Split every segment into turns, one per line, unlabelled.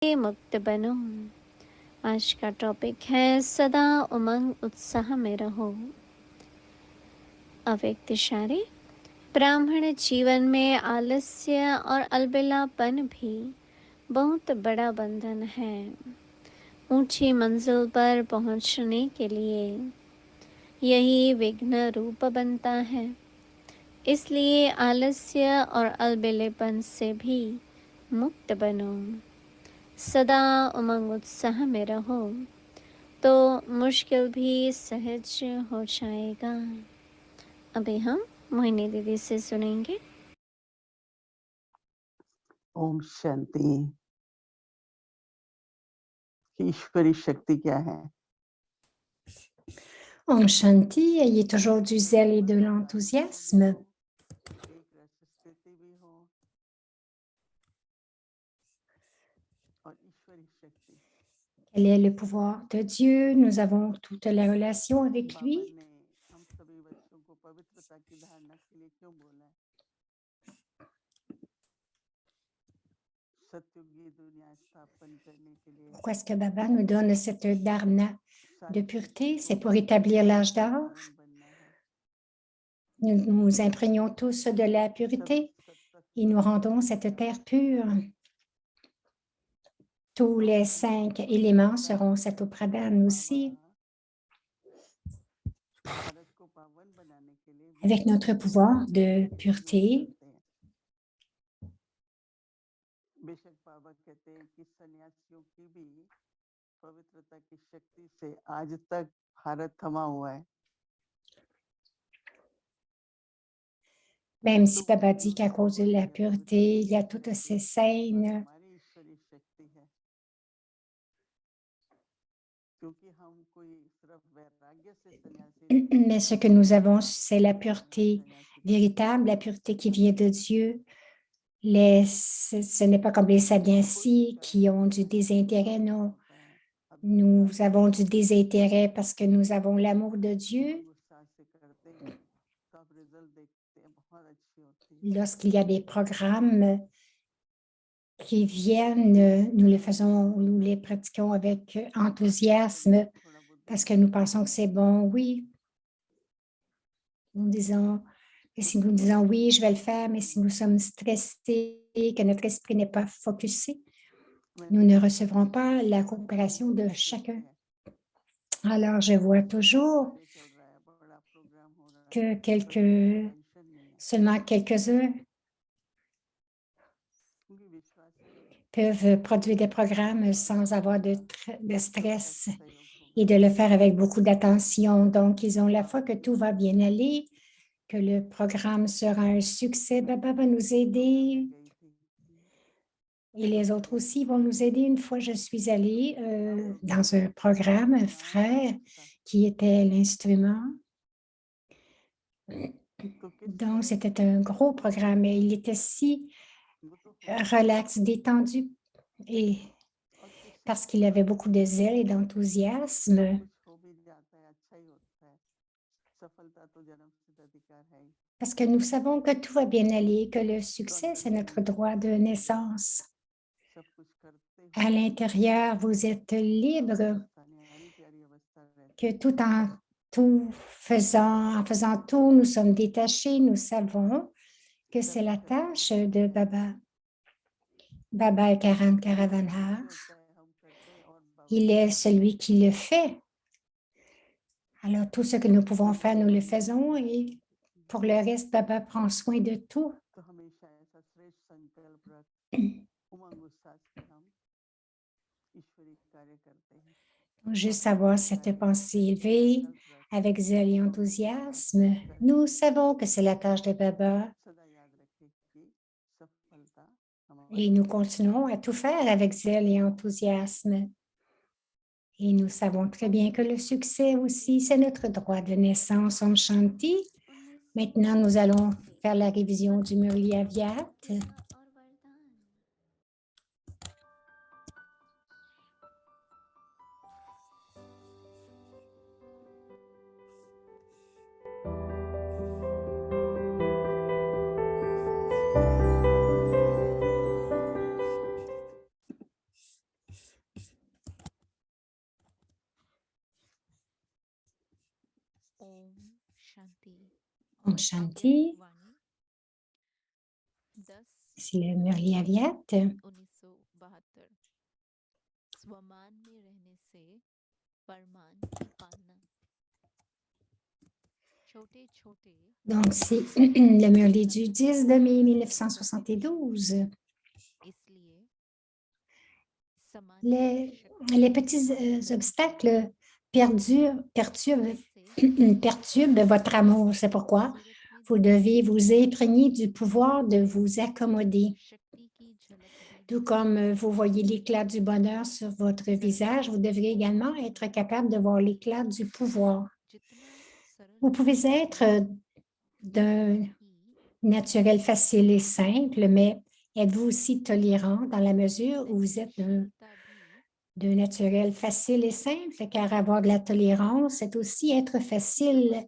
मुक्त बनो। आज का टॉपिक है सदा उमंग उत्साह में रहो। अव्यक्त इशारे। ब्राह्मण जीवन में आलस्य और अलबेलापन भी बहुत बड़ा बंधन है। ऊंची मंजिल पर पहुंचने के लिए यही विघ्न रूप बनता है। इसलिए आलस्य और अलबेलेपन से भी मुक्त बनो। सदा उमंग उत्साह में रहो तो मुश्किल भी सहज हो जाएगा। अभी हम मोहिनी दीदी से सुनेंगे।
ओम शांति। ईश्वरी शक्ति क्या है?
Om Shanti, ayez toujours du zèle et de l'enthousiasme.
एक रस स्थिति भी हो और ईश्वरी शक्ति।
Quel est le pouvoir de Dieu? Nous avons toute la relation avec
बाबा
lui.
ने हम सभी बच्चों को पवित्रता की धारणा के लिए क्यों बोला है? सत्युगी दुनिया स्थापन करने के लिए
Pourquoi est-ce que Baba nous donne cette dharana de pureté? C'est pour établir l'âge d'or. Nous imprégnons tous de la pureté et nous rendons cette terre pure. Tous les 5 éléments seront cette pradhan aussi. Avec notre pouvoir de pureté,
बेशक बाबा कहते हैं कि सन्यासियों की भी पवित्रता की शक्ति से आज तक भारत थमा हुआ है।
même si Baba dit qu'à cause de la pureté, il y a toutes ces scènes.
हमारी ईश्वरी शक्ति है क्योंकि हम कोई सिर्फ वैराग्य से सन्यासी
Mais ce que nous avons, c'est la pureté véritable, la pureté qui vient de Dieu. Ce n'est pas comme les sannyasis qui ont du désintérêt, non. Nous avons du désintérêt parce que nous avons l'amour de Dieu. Lorsqu'il y a des programmes qui viennent, nous les faisons, nous les pratiquons avec enthousiasme parce que nous pensons que c'est bon, oui. Et si nous disons oui, je vais le faire, mais si nous sommes stressés, que notre esprit n'est pas focusé, nous ne recevrons pas la coopération de chacun. Alors, je vois toujours que seulement quelques-uns peuvent produire des programmes sans avoir de stress et de le faire avec beaucoup d'attention. Donc, ils ont la foi que tout va bien aller, que le programme sera un succès. Baba va nous aider. Et les autres aussi vont nous aider. Une fois, je suis allée dans un programme, un frère qui était l'instrument. Donc, c'était un gros programme et il était si relax, détendu et parce qu'il avait beaucoup de zèle et d'enthousiasme. Parce que nous savons que tout va bien aller, que le succès, c'est notre droit de naissance. À l'intérieur, vous êtes libre, que en faisant tout, nous sommes détachés, nous savons que c'est la tâche de Baba. Baba est Karan Karavanar. Il est celui qui le fait. Alors, tout ce que nous pouvons faire, nous le faisons et pour le reste, Baba prend soin de tout. Juste avoir cette pensée élevée, avec zèle et enthousiasme, nous savons que c'est la tâche de Baba et nous continuons à tout faire avec zèle et enthousiasme. Et nous savons très bien que le succès aussi, c'est notre droit de naissance. Om Shanti. Maintenant, nous allons faire la révision du Murli Avyat. Om Shanti. C'est le Murli Aviat. Donc, c'est le Murli du 10 de mai 1972. Les petits obstacles perturbent votre amour. C'est pourquoi vous devez vous imprégner du pouvoir de vous accommoder. Tout comme vous voyez l'éclat du bonheur sur votre visage, vous devrez également être capable de voir l'éclat du pouvoir. Vous pouvez être d'un naturel facile et simple, mais êtes-vous aussi tolérant dans la mesure où vous êtes d'un naturel facile et simple, car avoir de la tolérance, c'est aussi être facile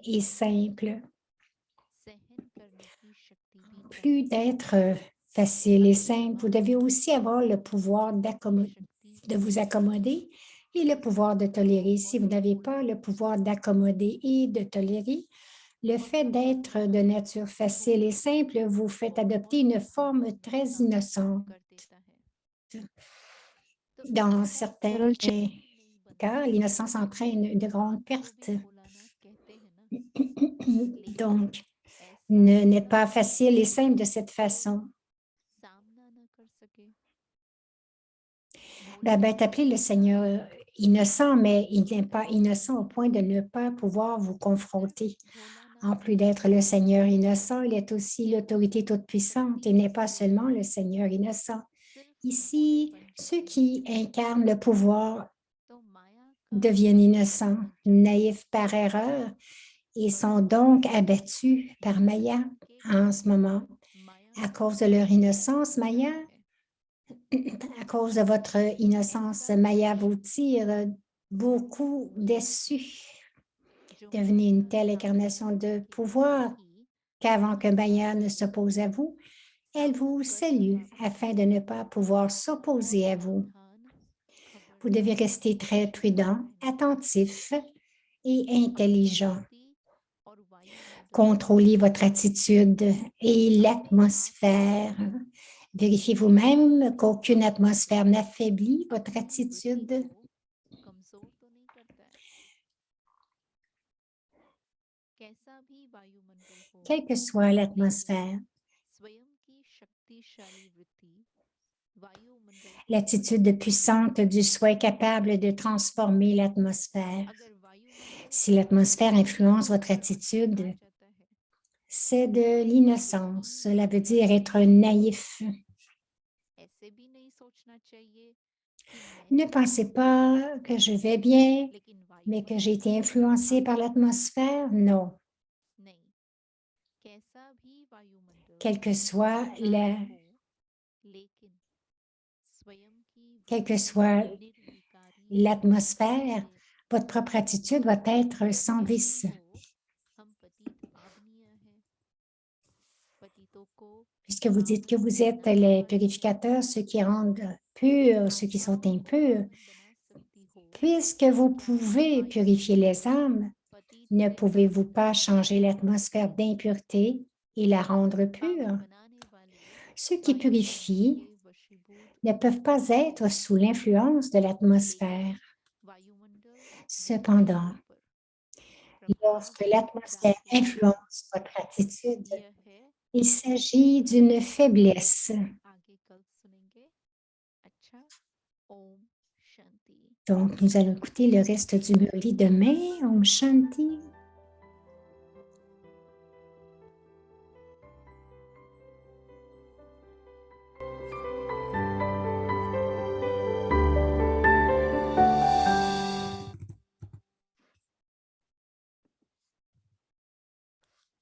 et simple. Plus d'être facile et simple, vous devez aussi avoir le pouvoir de vous accommoder et le pouvoir de tolérer. Si vous n'avez pas le pouvoir d'accommoder et de tolérer, le fait d'être de nature facile et simple vous fait adopter une forme très innocente. Dans certains cas, l'innocence entraîne de grandes pertes. Donc, n'êtes pas facile et simple de cette façon. Baba est appelé le Seigneur innocent, mais il n'est pas innocent au point de ne pas pouvoir vous confronter. En plus d'être le Seigneur innocent, il est aussi l'autorité toute-puissante. Il n'est pas seulement le Seigneur innocent. Ici, ceux qui incarnent le pouvoir deviennent innocents, naïfs par erreur et sont donc abattus par Maya en ce moment. À cause de leur innocence, Maya, à cause de votre innocence, Maya vous tire beaucoup déçus. Devenez une telle incarnation de pouvoir qu'avant que Maya ne s'oppose à vous, elle vous salue afin de ne pas pouvoir s'opposer à vous. Vous devez rester très prudent, attentif et intelligent. Contrôlez votre attitude et l'atmosphère. Vérifiez vous-même qu'aucune atmosphère n'affaiblit votre attitude. Quelle que soit l'atmosphère, l'attitude puissante du soi est capable de transformer l'atmosphère. Si l'atmosphère influence votre attitude, c'est de l'innocence. Cela veut dire être naïf. Ne pensez pas que je vais bien, mais que j'ai été influencé par l'atmosphère. Non. Quelle que soit l'atmosphère, votre propre attitude doit être sans vice. Puisque vous dites que vous êtes les purificateurs, ceux qui rendent purs, ceux qui sont impurs, puisque vous pouvez purifier les âmes, ne pouvez-vous pas changer l'atmosphère d'impureté et la rendre pure? Ceux qui purifient ne peuvent pas être sous l'influence de l'atmosphère. Cependant, lorsque l'atmosphère influence votre attitude, il s'agit d'une faiblesse. Donc, nous allons écouter le reste du Murli demain. Om Shanti.